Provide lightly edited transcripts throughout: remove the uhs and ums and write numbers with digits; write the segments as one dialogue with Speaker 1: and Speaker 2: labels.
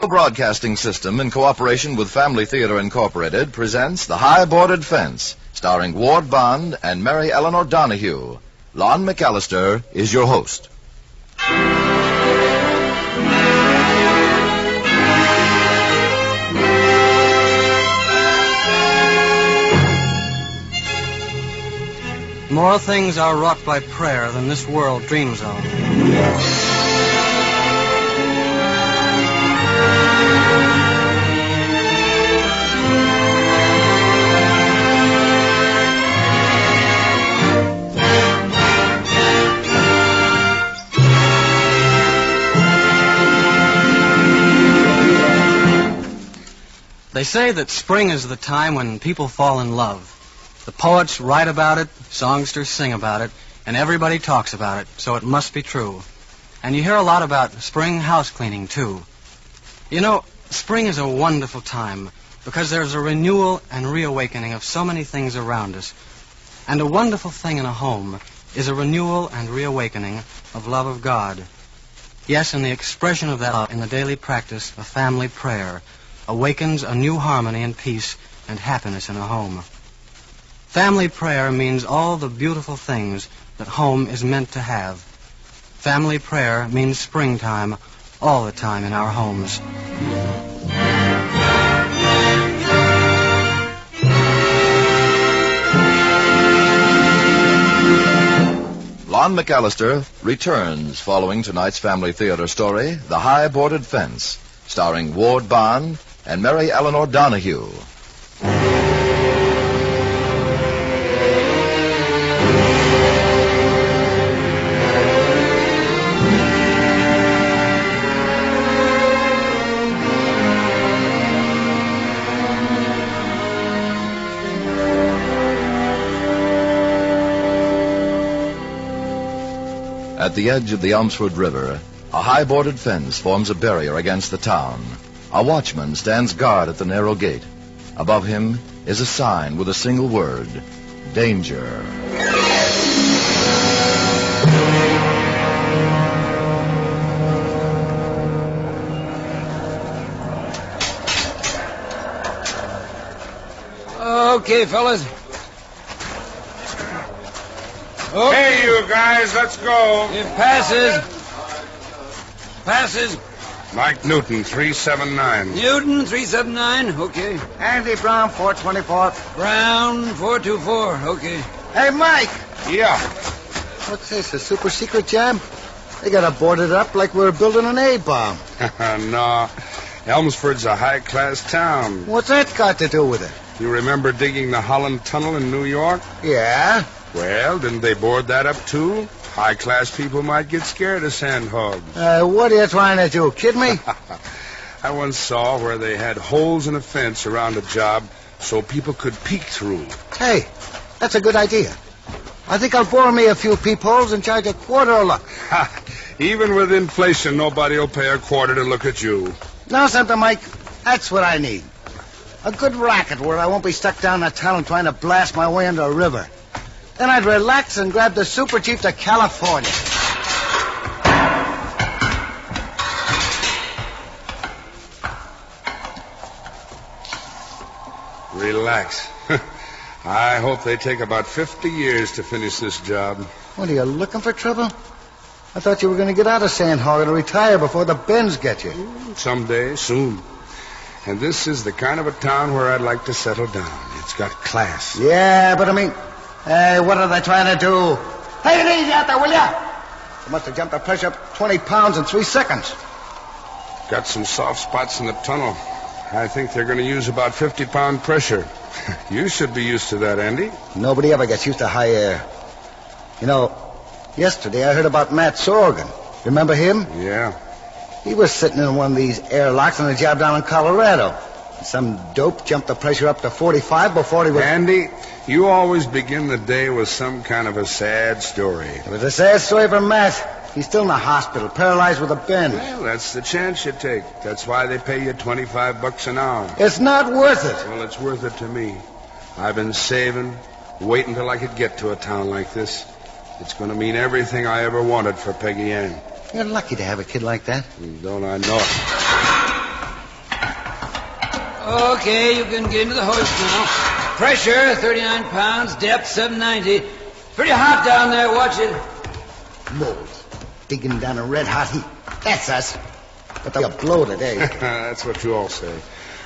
Speaker 1: Broadcasting System, in cooperation with Family Theater Incorporated, presents The High Boarded Fence, starring Ward Bond and Mary Elinor Donahue. Lon McCallister is your host.
Speaker 2: More things are wrought by prayer than this world dreams of. They say that spring is the time when people fall in love. The poets write about it, songsters sing about it, and everybody talks about it, so it must be true. And you hear a lot about spring house cleaning, too. You know, spring is a wonderful time because there's a renewal and reawakening of so many things around us. And a wonderful thing in a home is a renewal and reawakening of love of God. Yes, and the expression of that love in the daily practice of family prayer awakens a new harmony and peace and happiness in a home. Family prayer means all the beautiful things that home is meant to have. Family prayer means springtime all the time in our homes.
Speaker 1: Lon McCallister returns following tonight's Family Theater story, The High Boarded Fence, starring Ward Bond and Mary Elinor Donahue. At the edge of the Elmsford River, a high-boarded fence forms a barrier against the town. A watchman stands guard at the narrow gate. Above him is a sign with a single word, danger.
Speaker 3: Okay, fellas.
Speaker 4: Hey, you guys, let's go.
Speaker 3: It passes. Passes.
Speaker 4: Mike Newton, 379.
Speaker 3: Newton, 379. Okay.
Speaker 5: Andy Brown, 424.
Speaker 3: Brown, 424. Okay.
Speaker 5: Hey, Mike.
Speaker 4: Yeah.
Speaker 5: What's this, a super secret job? They got to board it up like we're building an A-bomb.
Speaker 4: No. Elmsford's a high-class town.
Speaker 5: What's that got to do with it?
Speaker 4: You remember digging the Holland Tunnel in New York?
Speaker 5: Yeah.
Speaker 4: Well, didn't they board that up, too? High-class people might get scared of sandhogs.
Speaker 5: What are you trying to do, kid me?
Speaker 4: I once saw where they had holes in a fence around a job so people could peek through.
Speaker 5: Hey, that's a good idea. I think I'll bore me a few peepholes and charge a quarter a look.
Speaker 4: Even with inflation, nobody will pay a quarter to look at you.
Speaker 5: Now something, Mike, that's what I need. A good racket where I won't be stuck down the tunnel trying to blast my way into a river. Then I'd relax and grab the super cheap to California.
Speaker 4: Relax. I hope they take about 50 years to finish this job.
Speaker 5: What, are you looking for trouble? I thought you were going to get out of sandhogging and retire before the bends get you.
Speaker 4: Someday, soon. And this is the kind of a town where I'd like to settle down. It's got class.
Speaker 5: Yeah, but I mean... Hey, what are they trying to do? Take it easy out there, will ya? They must have jumped the pressure up 20 pounds in 3 seconds.
Speaker 4: Got some soft spots in the tunnel. I think they're going to use about 50-pound pressure. You should be used to that, Andy.
Speaker 5: Nobody ever gets used to high air. You know, yesterday I heard about Matt Sorgan. Remember him?
Speaker 4: Yeah.
Speaker 5: He was sitting in one of these airlocks on a job down in Colorado. Some dope jumped the pressure up to 45 before he was...
Speaker 4: Andy, you always begin the day with some kind of a sad story.
Speaker 5: It was a sad story for Matt. He's still in the hospital, paralyzed with a bend.
Speaker 4: Well, that's the chance you take. That's why they pay you $25 an hour.
Speaker 5: It's not worth it.
Speaker 4: Well, it's worth it to me. I've been saving, waiting till I could get to a town like this. It's going to mean everything I ever wanted for Peggy Ann.
Speaker 5: You're lucky to have a kid like that.
Speaker 4: Don't I know it?
Speaker 3: Okay, you can get into the hoist now. Pressure, 39 pounds. Depth, 790. Pretty hot down there. Watch it.
Speaker 5: Moles. Digging down a red-hot heat. That's us. But they'll blow today.
Speaker 4: That's what you all say.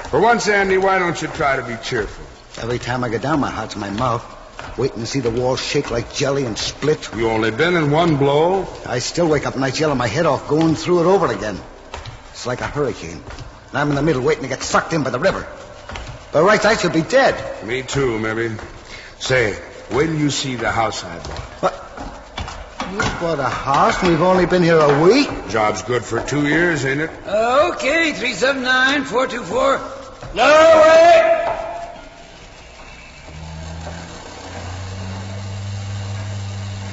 Speaker 4: For once, Andy, why don't you try to be cheerful?
Speaker 5: Every time I go down, my heart's in my mouth, waiting to see the walls shake like jelly and split.
Speaker 4: You only been in one blow.
Speaker 5: I still wake up nights yelling my head off, going through it over again. It's like a hurricane. And I'm in the middle waiting to get sucked in by the river. By rights, I should be dead.
Speaker 4: Me too, maybe. Say, wait till you see the house I bought.
Speaker 5: What? You bought a house and we've only been here a week?
Speaker 4: Job's good for 2 years, ain't it?
Speaker 3: Okay, 379-424. Lower way!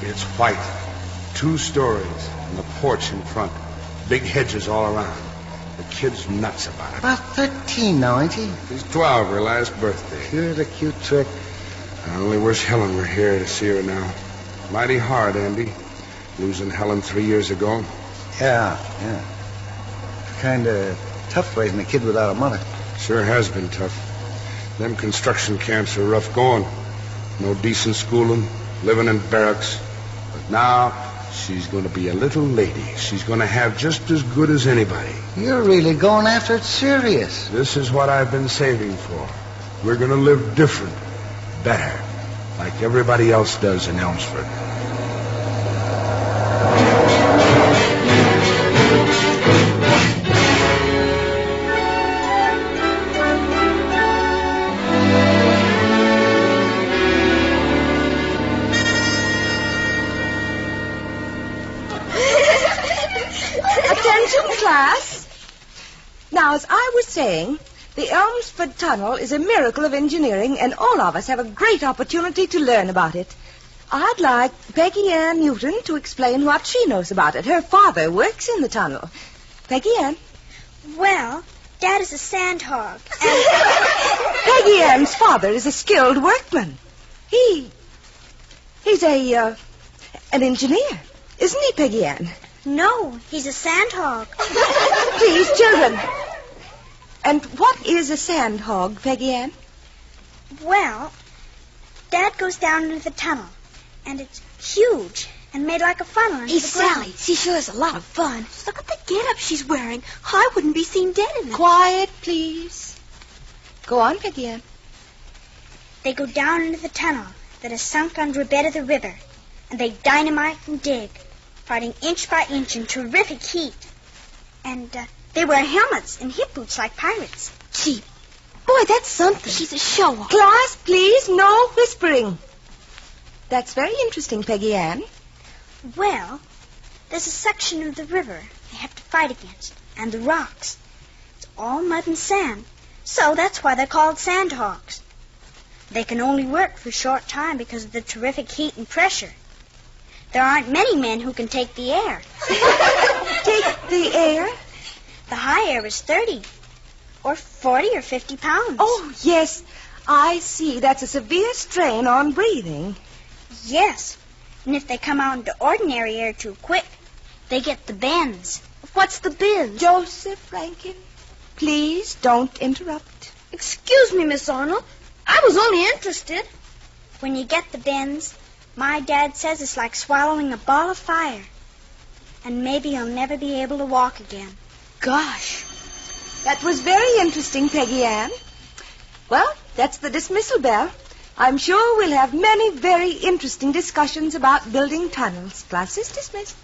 Speaker 4: It's white. 2 stories. And the porch in front. Big hedges all around. The kid's nuts about it.
Speaker 5: About 13 now, ain't he?
Speaker 4: He's 12, her last birthday.
Speaker 5: Here's a cute trick.
Speaker 4: I only wish Helen were here to see her now. Mighty hard, Andy. Losing Helen 3 years ago.
Speaker 5: Yeah. Kind of tough raising a kid without a mother.
Speaker 4: Sure has been tough. Them construction camps are rough going. No decent schooling, living in barracks. But now, she's going to be a little lady. She's going to have just as good as anybody.
Speaker 5: You're really going after it serious.
Speaker 4: This is what I've been saving for. We're going to live different, better, like everybody else does in Elmsford.
Speaker 6: Class. Now, as I was saying, the Elmsford Tunnel is a miracle of engineering, and all of us have a great opportunity to learn about it. I'd like Peggy Ann Newton to explain what she knows about it. Her father works in the tunnel. Peggy Ann?
Speaker 7: Well, Dad is a sandhog.
Speaker 6: Peggy Ann's father is a skilled workman. He's an engineer. Isn't he, Peggy Ann?
Speaker 7: No, he's a sandhog.
Speaker 6: Please, children. And what is a sandhog, Peggy Ann?
Speaker 7: Well, Dad goes down into the tunnel, and it's huge and made like a funnel into
Speaker 8: Hey,
Speaker 7: the ground.
Speaker 8: Sally, she sure is a lot of fun. Look at the get-up she's wearing. I wouldn't be seen dead in it.
Speaker 6: Quiet, please. Go on, Peggy Ann.
Speaker 7: They go down into the tunnel that is sunk under a bed of the river, and they dynamite and dig, fighting inch by inch in terrific heat. And they wear helmets and hip boots like pirates.
Speaker 8: Gee, boy, that's something. She's a show-off.
Speaker 6: Class, please, no whispering. That's very interesting, Peggy Ann.
Speaker 7: Well, there's a section of the river they have to fight against, and the rocks. It's all mud and sand, so that's why they're called sandhogs. They can only work for a short time because of the terrific heat and pressure. There aren't many men who can take the air.
Speaker 6: Take the air?
Speaker 7: The high air is 30, or 40 or 50 pounds.
Speaker 6: Oh, yes. I see. That's a severe strain on breathing.
Speaker 7: Yes. And if they come out into ordinary air too quick, they get the bends.
Speaker 8: What's the bends?
Speaker 6: Joseph Rankin, please don't interrupt.
Speaker 8: Excuse me, Miss Arnold. I was only interested.
Speaker 7: When you get the bends, my dad says it's like swallowing a ball of fire. And maybe you'll never be able to walk again.
Speaker 6: Gosh, that was very interesting, Peggy Ann. Well, that's the dismissal bell. I'm sure we'll have many very interesting discussions about building tunnels. Class is dismissed.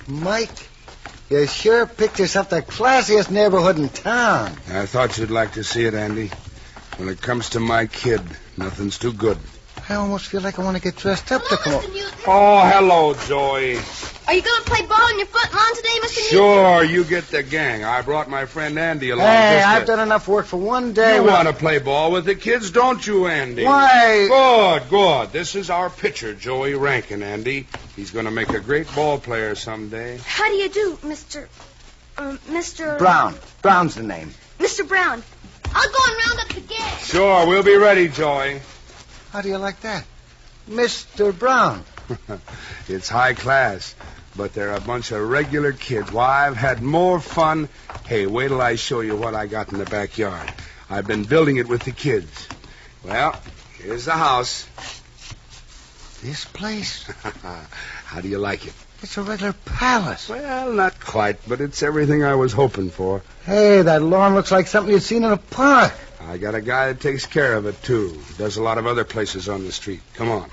Speaker 5: Mike, you sure picked yourself the classiest neighborhood in town.
Speaker 4: I thought you'd like to see it, Andy. When it comes to my kid, nothing's too good.
Speaker 5: I almost feel like I want to get dressed up to come over.
Speaker 4: Oh, hello, Joey.
Speaker 8: Are you going to play ball in your foot lawn today, Mr. Newton?
Speaker 4: Sure, you get the gang. I brought my friend Andy along.
Speaker 5: Hey,
Speaker 4: just
Speaker 5: I've done enough work for one day.
Speaker 4: You want to play ball with the kids, don't you, Andy?
Speaker 5: Why?
Speaker 4: Good. This is our pitcher, Joey Rankin, Andy. He's going to make a great ball player someday.
Speaker 8: How do you do, Mr.
Speaker 5: Brown. Brown's the name.
Speaker 8: Mr. Brown. I'll go and round up the gas.
Speaker 4: Sure, we'll be ready, Joey.
Speaker 5: How do you like that? Mr. Brown.
Speaker 4: It's high class, but they're a bunch of regular kids. Why, I've had more fun. Hey, wait till I show you what I got in the backyard. I've been building it with the kids. Well, here's the house.
Speaker 5: This place?
Speaker 4: How do you like it?
Speaker 5: It's a regular palace.
Speaker 4: Well, not quite, but it's everything I was hoping for.
Speaker 5: Hey, that lawn looks like something you'd seen in a park.
Speaker 4: I got a guy that takes care of it, too. He does a lot of other places on the street. Come on.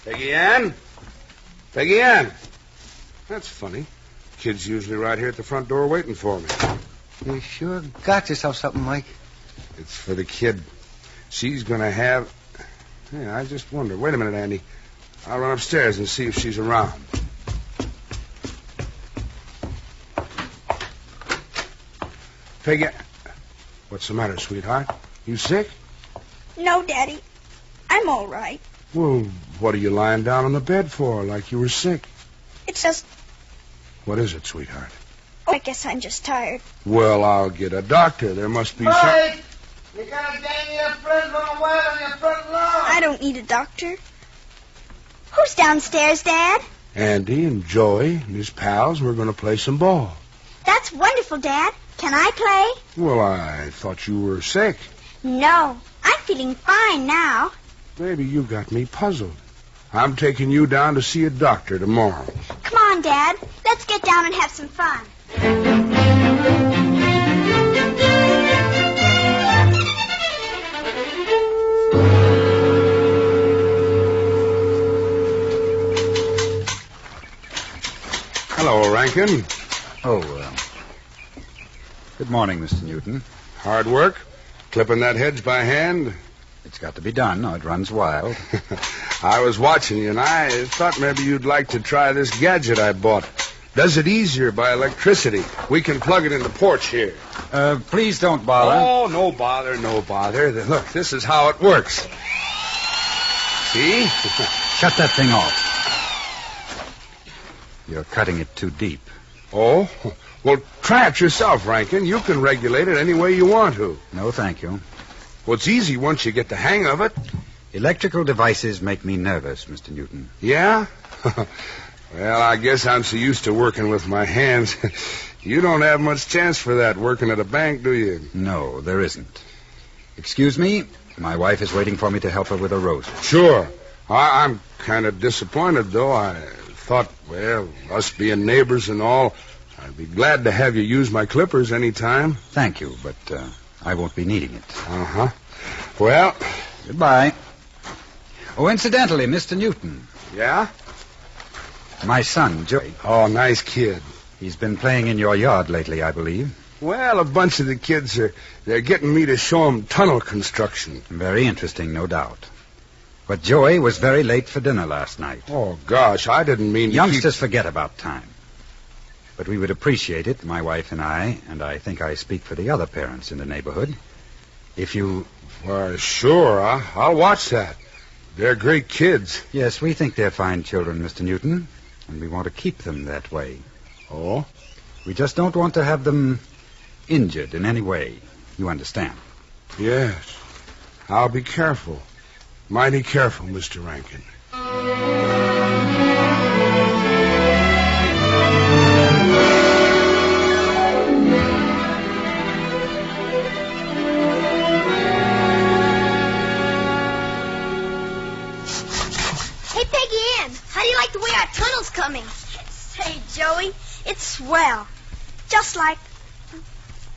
Speaker 4: Peggy Ann? Peggy Ann! That's funny. Kid's usually right here at the front door waiting for me.
Speaker 5: You sure got yourself something, Mike.
Speaker 4: It's for the kid. She's going to have... Yeah, I just wonder. Wait a minute, Andy. I'll run upstairs and see if she's around. Peggy... What's the matter, sweetheart? You sick?
Speaker 7: No, Daddy. I'm all right.
Speaker 4: Well, what are you lying down on the bed for, like you were sick?
Speaker 7: It's just...
Speaker 4: What is it, sweetheart?
Speaker 7: Oh, I guess I'm just tired.
Speaker 4: Well, I'll get a doctor. There must be some...
Speaker 5: Mike! You got a gang of your friends on wild on your front lawn.
Speaker 7: I don't need a doctor. Who's downstairs, Dad?
Speaker 4: Andy and Joey and his pals, we're going to play some ball.
Speaker 7: That's wonderful, Dad. Can I play?
Speaker 4: Well, I thought you were sick.
Speaker 7: No. I'm feeling fine now.
Speaker 4: Maybe you got me puzzled. I'm taking you down to see a doctor tomorrow.
Speaker 7: Come on, Dad. Let's get down and have some fun.
Speaker 4: Hello, Rankin.
Speaker 9: Good morning, Mr. Newton.
Speaker 4: Hard work? Clipping that hedge by hand?
Speaker 9: It's got to be done, or it runs wild.
Speaker 4: I was watching you, and I thought maybe you'd like to try this gadget I bought. Does it easier by electricity. We can plug it in the porch here.
Speaker 9: Please don't bother.
Speaker 4: Oh, no bother, no bother. Look, this is how it works. See?
Speaker 9: Shut that thing off. You're cutting it too deep.
Speaker 4: Oh? Well, try it yourself, Rankin. You can regulate it any way you want to.
Speaker 9: No, thank you.
Speaker 4: Well, it's easy once you get the hang of it.
Speaker 9: Electrical devices make me nervous, Mr. Newton.
Speaker 4: Yeah? Well, I guess I'm so used to working with my hands. You don't have much chance for that working at a bank, do you?
Speaker 9: No, there isn't. Excuse me. My wife is waiting for me to help her with a roast.
Speaker 4: Sure. I'm kind of disappointed, though. I thought, well, us being neighbors and all, I'd be glad to have you use my clippers any time.
Speaker 9: Thank you, but I won't be needing it.
Speaker 4: Uh-huh. Well...
Speaker 9: Goodbye. Oh, incidentally, Mr. Newton.
Speaker 4: Yeah?
Speaker 9: My son, Joey.
Speaker 4: Oh, nice kid.
Speaker 9: He's been playing in your yard lately, I believe.
Speaker 4: Well, a bunch of the kids they're getting me to show them tunnel construction.
Speaker 9: Very interesting, no doubt. But Joey was very late for dinner last night.
Speaker 4: Oh, gosh, I didn't mean to
Speaker 9: Youngsters forget about time. But we would appreciate it, my wife and I think I speak for the other parents in the neighborhood, if you...
Speaker 4: Why, sure, I'll watch that. They're great kids.
Speaker 9: Yes, we think they're fine children, Mr. Newton, and we want to keep them that way.
Speaker 4: Oh?
Speaker 9: We just don't want to have them injured in any way. You understand?
Speaker 4: Yes. I'll be careful. Mighty careful, Mr. Rankin.
Speaker 8: Hey, Peggy Ann, how do you like the way our tunnel's coming?
Speaker 7: Say, Joey, it's swell. Just like...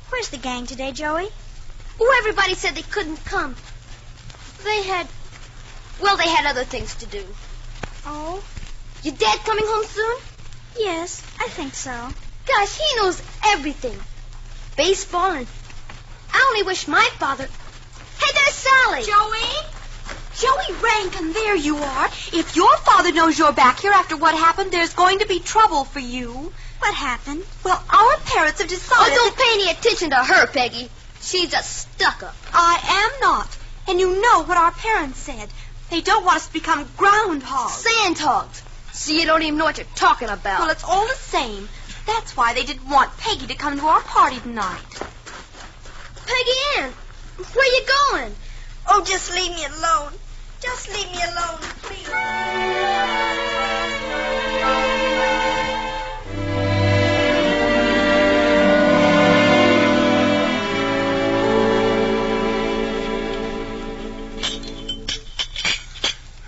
Speaker 7: Where's the gang today, Joey?
Speaker 8: Oh, everybody said they couldn't come. They had other things to do.
Speaker 7: Oh?
Speaker 8: Your dad coming home soon?
Speaker 7: Yes, I think so.
Speaker 8: Gosh, he knows everything. Baseball and... I only wish my father... Hey, there's Sally!
Speaker 10: Joey Rankin, there you are. If your father knows you're back here after what happened, there's going to be trouble for you.
Speaker 7: What happened?
Speaker 10: Well, our parents have decided...
Speaker 8: Oh, don't pay any attention to her, Peggy. She's a stuck-up.
Speaker 10: I am not. And you know what our parents said. They don't want us to become groundhogs.
Speaker 8: Sandhogs. See, you don't even know what you're talking about.
Speaker 10: Well, it's all the same. That's why they didn't want Peggy to come to our party tonight.
Speaker 8: Peggy Ann, where you going?
Speaker 7: Oh, just leave me alone. Just leave me alone, please.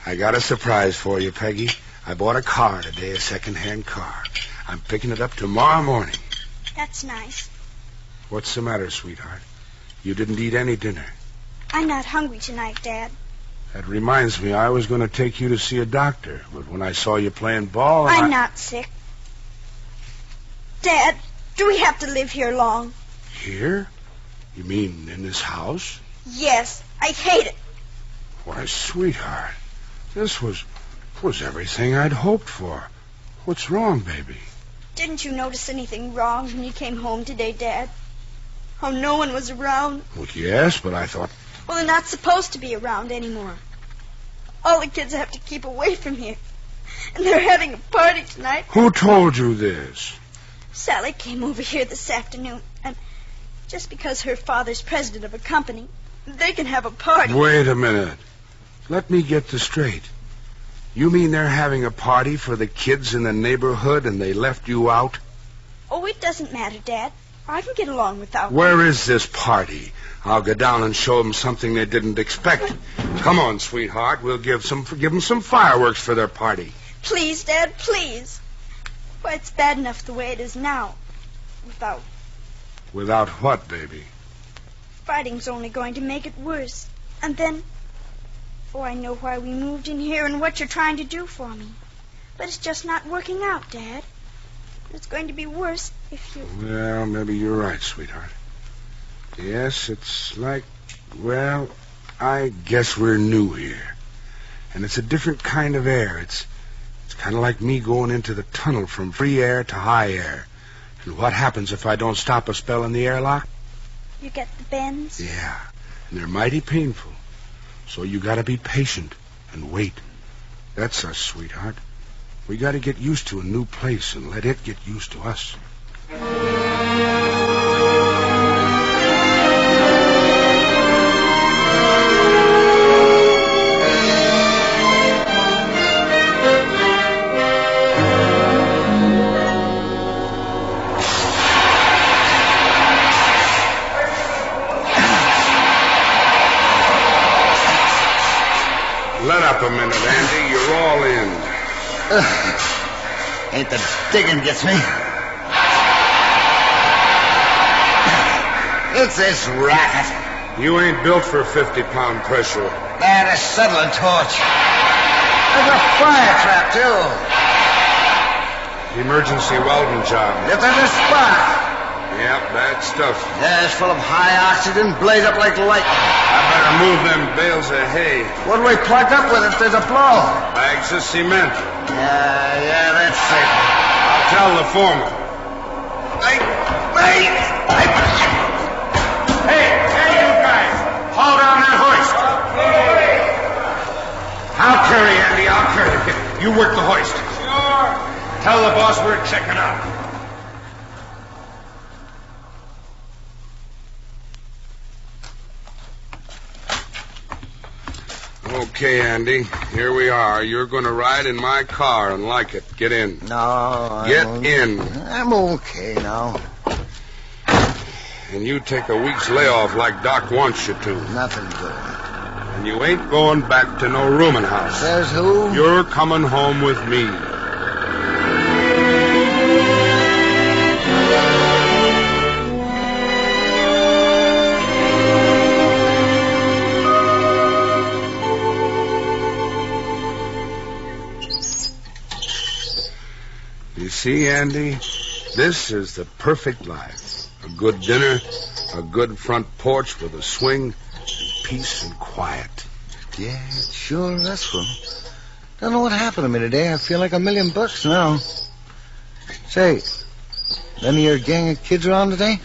Speaker 4: I got a surprise for you, Peggy. I bought a car today, a second-hand car. I'm picking it up tomorrow morning.
Speaker 7: That's nice.
Speaker 4: What's the matter, sweetheart? You didn't eat any dinner.
Speaker 7: I'm not hungry tonight, Dad.
Speaker 4: That reminds me, I was going to take you to see a doctor, but when I saw you playing ball...
Speaker 7: I'm not sick. Dad, do we have to live here long?
Speaker 4: Here? You mean in this house?
Speaker 7: Yes, I hate it.
Speaker 4: Why, sweetheart, this was everything I'd hoped for. What's wrong, baby?
Speaker 7: Didn't you notice anything wrong when you came home today, Dad? How no one was around?
Speaker 4: Well, yes, but I thought...
Speaker 7: Well, they're not supposed to be around anymore. All the kids have to keep away from here. And they're having a party tonight.
Speaker 4: Who told you this?
Speaker 7: Sally came over here this afternoon, and just because her father's president of a company, they can have a party.
Speaker 4: Wait a minute. Let me get this straight. You mean they're having a party for the kids in the neighborhood and they left you out?
Speaker 7: Oh, it doesn't matter, Dad. I can get along without them.
Speaker 4: Where is this party? I'll go down and show them something they didn't expect. Come on, sweetheart. We'll give them some fireworks for their party.
Speaker 7: Please, Dad, please. Why, it's bad enough the way it is now. Without...
Speaker 4: Without what, baby?
Speaker 7: Fighting's only going to make it worse. And then... Oh, I know why we moved in here and what you're trying to do for me. But it's just not working out, Dad. It's going to be worse if you...
Speaker 4: Well, maybe you're right, sweetheart. Yes, it's like... Well, I guess we're new here. And it's a different kind of air. It's kind of like me going into the tunnel from free air to high air. And what happens if I don't stop a spell in the airlock?
Speaker 7: You get the bends?
Speaker 4: Yeah, and they're mighty painful. So you gotta be patient and wait. That's us, sweetheart. We gotta get used to a new place and let it get used to us. Let up a minute, Andy. You're all in.
Speaker 5: Ain't the digging gets me. It's this racket.
Speaker 4: You ain't built for 50-pound pressure.
Speaker 5: And a settling torch. There's a fire trap, too.
Speaker 4: Emergency welding job.
Speaker 5: If there's a spark.
Speaker 4: Yep, bad stuff.
Speaker 5: Yeah, it's full of high oxygen, blaze up like lightning.
Speaker 4: I better move them bales of hay.
Speaker 5: What do we plug up with if there's a blow?
Speaker 4: Bags of cement.
Speaker 5: Yeah, that's safe.
Speaker 4: I'll tell the foreman.
Speaker 5: Hey,
Speaker 4: you guys. Haul down that hoist. I'll carry, Andy. I'll carry. You work the hoist. Sure. Tell the boss we're checking out. Okay, Andy. Here we are. You're going to ride in my car and like it. Get in.
Speaker 5: No,
Speaker 4: Get in.
Speaker 5: I'm okay now.
Speaker 4: And you take a week's layoff like Doc wants you to.
Speaker 5: Nothing good.
Speaker 4: And you ain't going back to no rooming house.
Speaker 5: Says who?
Speaker 4: You're coming home with me. You see, Andy, this is the perfect life. A good dinner, a good front porch with a swing, and peace and quiet.
Speaker 5: Yeah, it's sure restful. Don't know what happened to me today. I feel like $1,000,000 now. Say, any of your gang of kids around today?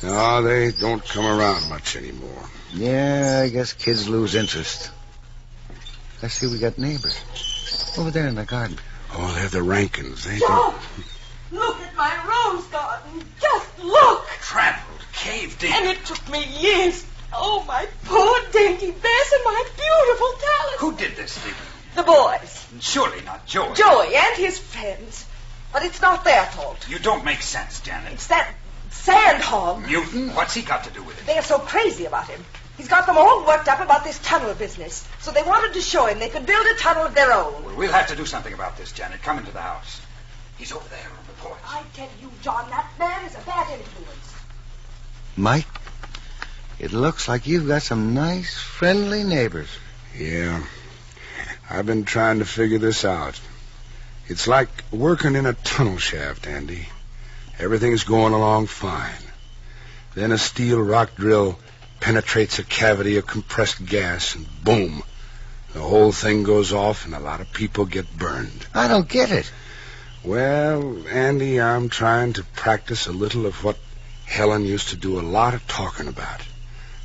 Speaker 4: No, they don't come around much anymore.
Speaker 5: Yeah, I guess kids lose interest. I see we got neighbors. Over there in the garden.
Speaker 4: Oh, they're the Rankins. They
Speaker 10: Joe! Look at my room!
Speaker 6: garden. Just look.
Speaker 11: Trampled, caved in.
Speaker 6: And it took me years. Oh, my poor dainty Bess and my beautiful talent.
Speaker 11: Who did this, Stephen?
Speaker 6: The boys.
Speaker 11: Surely not Joey.
Speaker 6: Joey and his friends. But it's not their fault.
Speaker 11: You don't make sense, Janet.
Speaker 6: It's that sandhog.
Speaker 11: Newton? What's he got to do with it?
Speaker 6: They're so crazy about him. He's got them all worked up about this tunnel business. So they wanted to show him they could build a tunnel of their own.
Speaker 11: Well, we'll have to do something about this, Janet. Come into the house. He's over there on the porch.
Speaker 6: I tell you, John, that man is a bad influence.
Speaker 5: Mike, it looks like you've got some nice, friendly neighbors.
Speaker 4: Yeah. I've been trying to figure this out. It's like working in a tunnel shaft, Andy. Everything's going along fine. Then a steel rock drill penetrates a cavity of compressed gas, and boom, the whole thing goes off and a lot of people get burned.
Speaker 5: I don't get it.
Speaker 4: Well, Andy, I'm trying to practice a little of what Helen used to do a lot of talking about.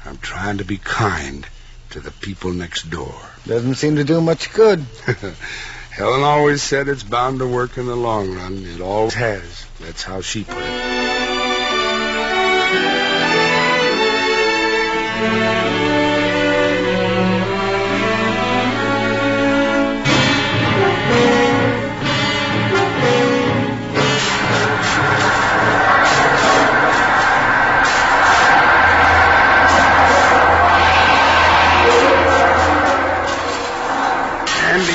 Speaker 4: I'm trying to be kind to the people next door.
Speaker 5: Doesn't seem to do much good.
Speaker 4: Helen always said it's bound to work in the long run. It always has. That's how she put it.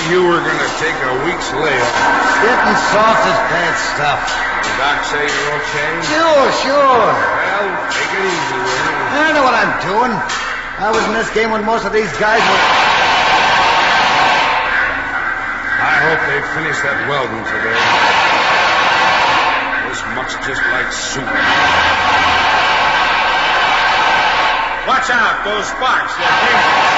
Speaker 4: You were going to take a week's layoff.
Speaker 5: Getting soft as bad stuff.
Speaker 4: The doc say you're okay?
Speaker 5: Sure.
Speaker 4: Well, take it easy, will you?
Speaker 5: I know what I'm doing. I was in this game when most of these guys were...
Speaker 4: I hope they finish that welding today. This muck's just like soup. Watch out, those sparks. They're dangerous.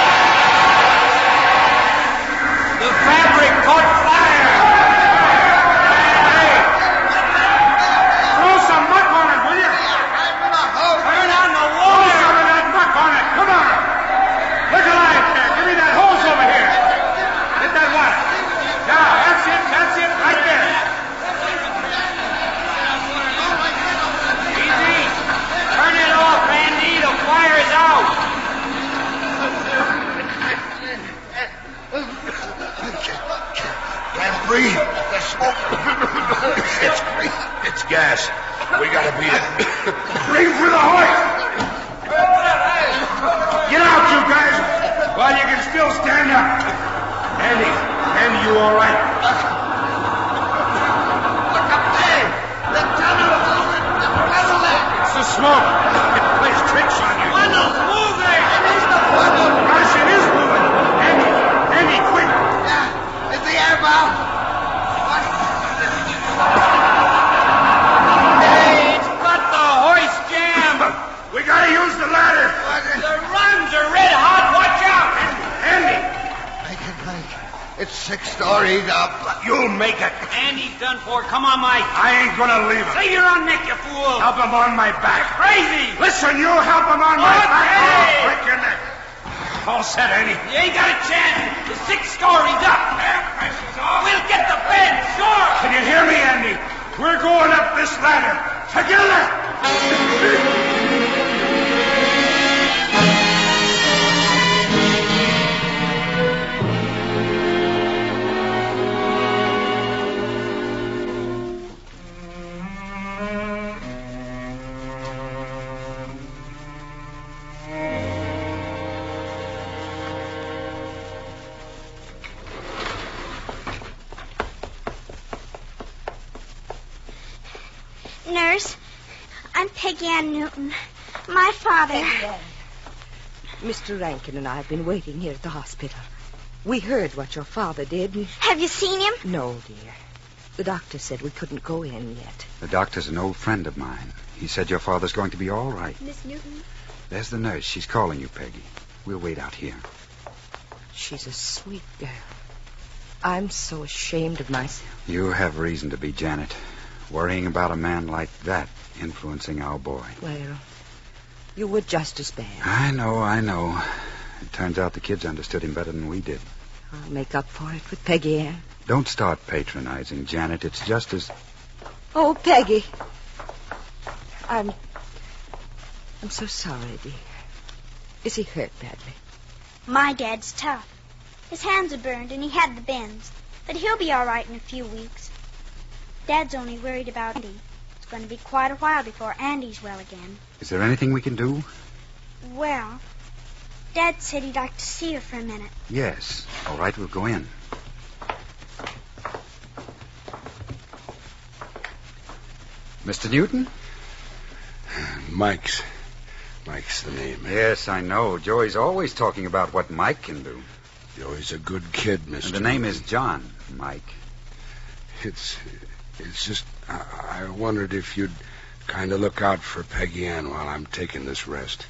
Speaker 3: The fabric caught fire!
Speaker 4: Hey! Throw some muck on it, will you?
Speaker 3: Turn on the water!
Speaker 4: Throw some of that muck on it. Come on. Look alive there. Give me that hose over here. Get that water. Now, that's it, right there.
Speaker 3: Easy! Turn it off, Andy. The fire is out!
Speaker 4: Can't breathe. The smoke. It's gas. We gotta beat it. Ring for the hoist. Get out, you guys, while you can still stand up. Andy, you all right?
Speaker 5: Look up there. The tunnel.
Speaker 4: It's the smoke. It plays tricks on you.
Speaker 3: Funnel's moving!
Speaker 4: Gosh, it is moving. Andy, quick.
Speaker 5: Is the air valve?
Speaker 3: Hey, it's got the hoist jammed!
Speaker 4: We gotta use the ladder.
Speaker 3: The rungs are red hot! Watch out!
Speaker 4: Andy,
Speaker 5: Make it, Mike. It's 6 stories up.
Speaker 4: you'll make it.
Speaker 3: Andy's done for. Come on, Mike.
Speaker 4: I ain't gonna leave him.
Speaker 3: Say you're on Nick, you fool!
Speaker 4: Help him on my back.
Speaker 3: Crazy!
Speaker 4: Listen, you help him on my back.
Speaker 3: Okay.
Speaker 4: I'll break your neck. All set, Andy.
Speaker 3: You ain't got a chance. The 6 stories up. Air pressure's off. We'll get the bed, sure.
Speaker 4: Can you hear me, Andy? We're going up this ladder. Together.
Speaker 7: Nurse, I'm Peggy Ann Newton. My father...
Speaker 6: Mr. Rankin and I have been waiting here at the hospital. We heard what your father did.
Speaker 7: Have you seen him?
Speaker 6: No, dear. The doctor said we couldn't go in yet.
Speaker 9: The doctor's an old friend of mine. He said your father's going to be all right.
Speaker 7: Miss Newton?
Speaker 9: There's the nurse. She's calling you, Peggy. We'll wait out here.
Speaker 6: She's a sweet girl. I'm so ashamed of myself.
Speaker 9: You have reason to be, Janet. Worrying about a man like that influencing our boy.
Speaker 6: Well, you were just as bad.
Speaker 9: I know. It turns out the kids understood him better than we did.
Speaker 6: I'll make up for it with Peggy Ann.
Speaker 9: Don't start patronizing, Janet. It's just as...
Speaker 6: Oh, Peggy. I'm so sorry, dear. Is he hurt badly?
Speaker 7: My dad's tough. His hands are burned and he had the bends. But he'll be all right in a few weeks. Dad's only worried about Andy. It's going to be quite a while before Andy's well again.
Speaker 9: Is there anything we can do?
Speaker 7: Well, Dad said he'd like to see her for a minute.
Speaker 9: Yes. All right, we'll go in. Mr. Newton?
Speaker 4: Mike's the name.
Speaker 9: Yes, I know. Joey's always talking about what Mike can do.
Speaker 4: Joey's a good kid, Mr.
Speaker 9: And the name is John, Mike.
Speaker 4: It's just, I wondered if you'd kind of look out for Peggy Ann while I'm taking this rest.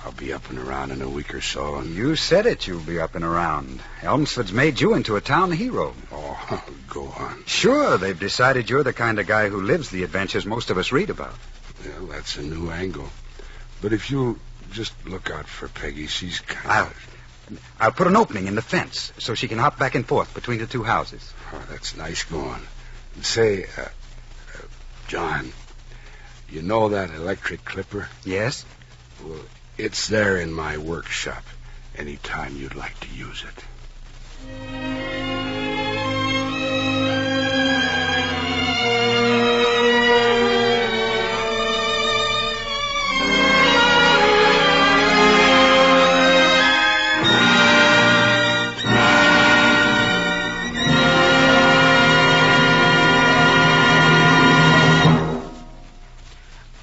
Speaker 4: I'll be up and around in a week or so. And...
Speaker 9: You said it, you'll be up and around. Elmsford's made you into a town hero.
Speaker 4: Oh, go on.
Speaker 9: Sure, they've decided you're the kind of guy who lives the adventures most of us read about.
Speaker 4: Well, that's a new angle. But if you'll just look out for Peggy, she's kind of...
Speaker 9: I'll put an opening in the fence so she can hop back and forth between the two houses.
Speaker 4: Oh, that's nice going. Say, John, you know that electric clipper?
Speaker 9: Yes?
Speaker 4: Well, it's there in my workshop anytime you'd like to use it.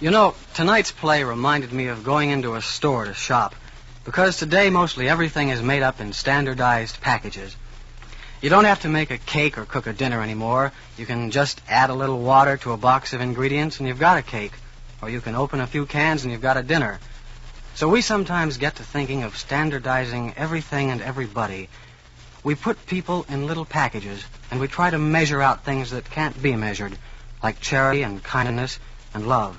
Speaker 2: You know, tonight's play reminded me of going into a store to shop, because today mostly everything is made up in standardized packages. You don't have to make a cake or cook a dinner anymore. You can just add a little water to a box of ingredients and you've got a cake. Or you can open a few cans and you've got a dinner. So we sometimes get to thinking of standardizing everything and everybody. We put people in little packages and we try to measure out things that can't be measured, like charity and kindness and love.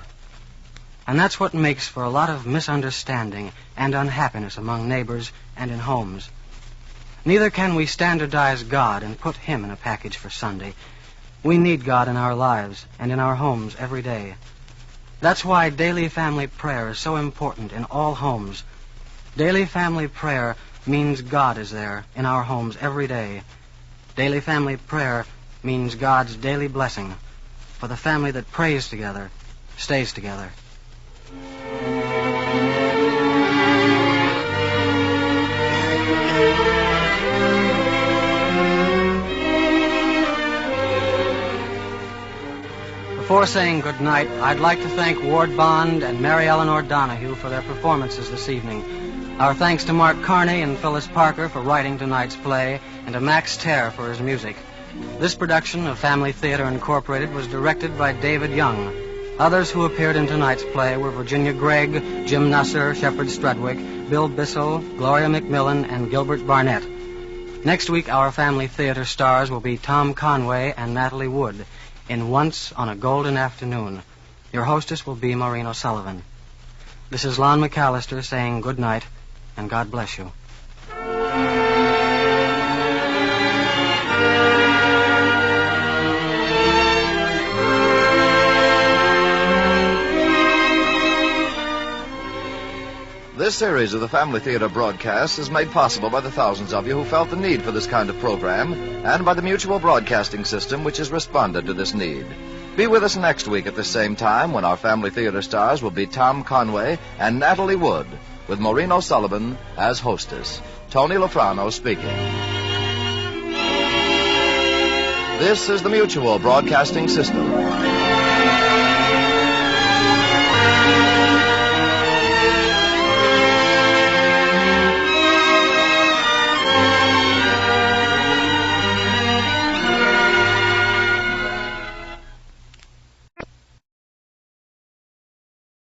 Speaker 2: And that's what makes for a lot of misunderstanding and unhappiness among neighbors and in homes. Neither can we standardize God and put him in a package for Sunday. We need God in our lives and in our homes every day. That's why daily family prayer is so important in all homes. Daily family prayer means God is there in our homes every day. Daily family prayer means God's daily blessing for the family that prays together, stays together. Before saying good night, I'd like to thank Ward Bond and Mary Elinor Donahue for their performances this evening. Our thanks to Mark Carney and Phyllis Parker for writing tonight's play, and to Max Terr for his music. This production of Family Theater Incorporated was directed by David Young. Others who appeared in tonight's play were Virginia Gregg, Jim Nusser, Shepard Strudwick, Bill Bissell, Gloria McMillan, and Gilbert Barnett. Next week, our Family Theater stars will be Tom Conway and Natalie Wood in Once on a Golden Afternoon. Your hostess will be Maureen O'Sullivan. This is Lon McCallister saying good night, and God bless you.
Speaker 1: This series of the Family Theater broadcasts is made possible by the thousands of you who felt the need for this kind of program, and by the Mutual Broadcasting System, which has responded to this need. Be with us next week at the same time when our Family Theater stars will be Tom Conway and Natalie Wood, with Maureen O'Sullivan as hostess. Tony Lofrano speaking. This is the Mutual Broadcasting System.